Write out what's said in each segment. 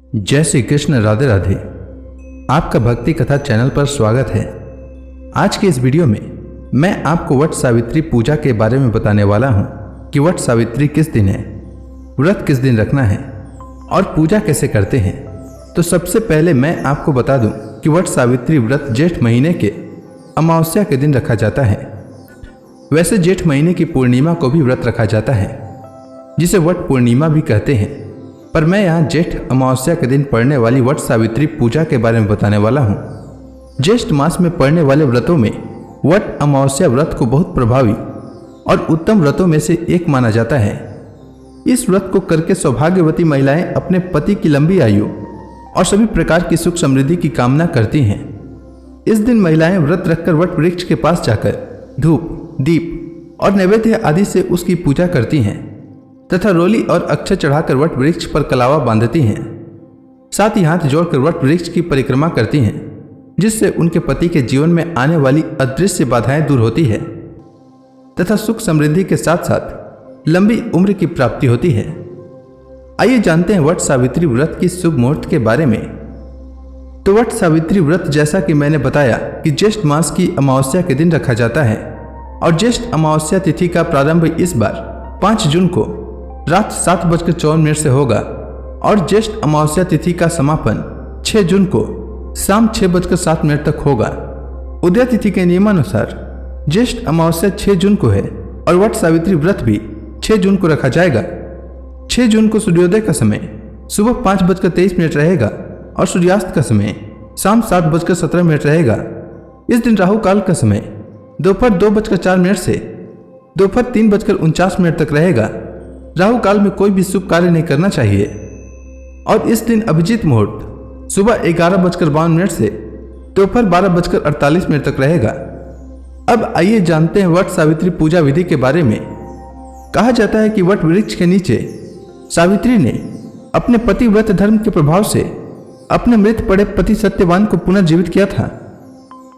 जय श्री कृष्ण, राधे राधे। आपका भक्ति कथा चैनल पर स्वागत है। आज के इस वीडियो में मैं आपको वट सावित्री पूजा के बारे में बताने वाला हूं कि वट सावित्री किस दिन है, व्रत किस दिन रखना है और पूजा कैसे करते हैं। तो सबसे पहले मैं आपको बता दूं कि वट सावित्री व्रत जेठ महीने के अमावस्या के दिन रखा जाता है। वैसे जेठ महीने की पूर्णिमा को भी व्रत रखा जाता है, जिसे वट पूर्णिमा भी कहते हैं, पर मैं यहाँ जेठ अमावस्या के दिन पड़ने वाली वट सावित्री पूजा के बारे में बताने वाला हूँ। ज्येष्ठ मास में पड़ने वाले व्रतों में वट अमावस्या व्रत को बहुत प्रभावी और उत्तम व्रतों में से एक माना जाता है। इस व्रत को करके सौभाग्यवती महिलाएं अपने पति की लंबी आयु और सभी प्रकार की सुख समृद्धि की कामना करती हैं। इस दिन महिलाएं व्रत रखकर वट वृक्ष के पास जाकर धूप, दीप और नैवेद्य आदि से उसकी पूजा करती हैं तथा रोली और अक्षय चढ़ाकर वट वृक्ष पर कलावा बांधती हैं। साथ ही हाथ जोड़कर वट वृक्ष की परिक्रमा करती हैं, जिससे उनके पति के जीवन में आने वाली अदृश्य बाधाएं दूर होती है तथा सुख समृद्धि के साथ साथ लंबी उम्र की प्राप्ति होती है। आइए जानते हैं वट सावित्री व्रत की शुभ मुहूर्त के बारे में। तो वट सावित्री व्रत, जैसा कि मैंने बताया, कि ज्येष्ठ मास की अमावस्या के दिन रखा जाता है और ज्येष्ठ अमावस्या तिथि का प्रारंभ इस बार 5 जून को रात 7:54 से होगा और ज्येष्ठ अमावस्या तिथि का समापन 6 जून को शाम 6:07 तक होगा। उदय तिथि के नियमानुसार ज्येष्ठ अमावस्या 6 जून को है और वट सावित्री व्रत भी 6 जून को रखा जाएगा। 6 जून को सूर्योदय का समय सुबह 5:23 रहेगा और सूर्यास्त का समय शाम 7:17 रहेगा। इस दिन राहु काल का समय दोपहर 2:04 से दोपहर 3:49 तक रहेगा। राहु काल में कोई भी शुभ कार्य नहीं करना चाहिए और इस दिन अभिजीत मुहूर्त सुबह 11:52 से दोपहर 12:48 तक रहेगा। अब आइए जानते हैं वट सावित्री पूजा विधि के बारे में। कहा जाता है कि वट वृक्ष के नीचे सावित्री ने अपने पति व्रत धर्म के प्रभाव से अपने मृत पड़े पति सत्यवान को पुनर्जीवित किया था।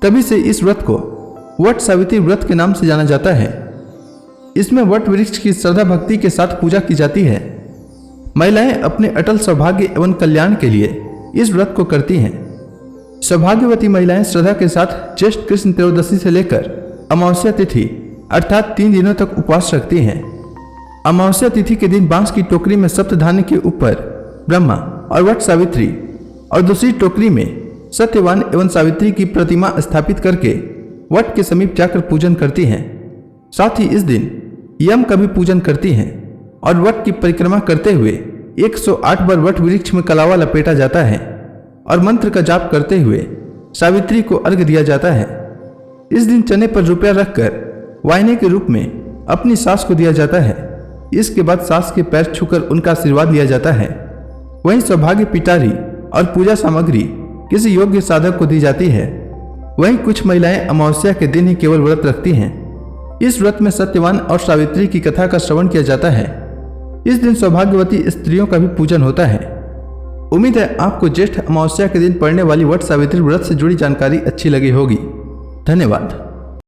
तभी से इस व्रत को वट सावित्री व्रत के नाम से जाना जाता है। इसमें वट वृक्ष की श्रद्धा भक्ति के साथ पूजा की जाती है। महिलाएं अपने अटल सौभाग्य एवं कल्याण के लिए इस व्रत को करती हैं। सौभाग्यवती महिलाएं श्रद्धा के साथ ज्येष्ठ कृष्ण त्रयोदशी से लेकर अमावस्या तिथि अर्थात 3 दिनों तक उपवास रखती हैं। अमावस्या तिथि के दिन बांस की टोकरी में सप्तधान्य के ऊपर ब्रह्मा और वट सावित्री और दूसरी टोकरी में सत्यवान एवं सावित्री की प्रतिमा स्थापित करके वट के समीप जाकर पूजन करती हैं। साथ ही इस दिन यम का भी पूजन करती हैं और वट की परिक्रमा करते हुए 108 बार वट वृक्ष में कलावा लपेटा जाता है और मंत्र का जाप करते हुए सावित्री को अर्घ्य दिया जाता है। इस दिन चने पर रुपया रखकर वायने के रूप में अपनी सास को दिया जाता है। इसके बाद सास के पैर छूकर उनका आशीर्वाद लिया जाता है। वहीं सौभाग्य पिटारी और पूजा सामग्री किसी योग्य साधक को दी जाती है। वहीं कुछ महिलाएं अमावस्या के दिन ही केवल व्रत रखती हैं। इस व्रत में सत्यवान और सावित्री की कथा का श्रवण किया जाता है। इस दिन सौभाग्यवती स्त्रियों का भी पूजन होता है। उम्मीद है आपको ज्येष्ठ अमावस्या के दिन पड़ने वाली वट सावित्री व्रत से जुड़ी जानकारी अच्छी लगी होगी। धन्यवाद।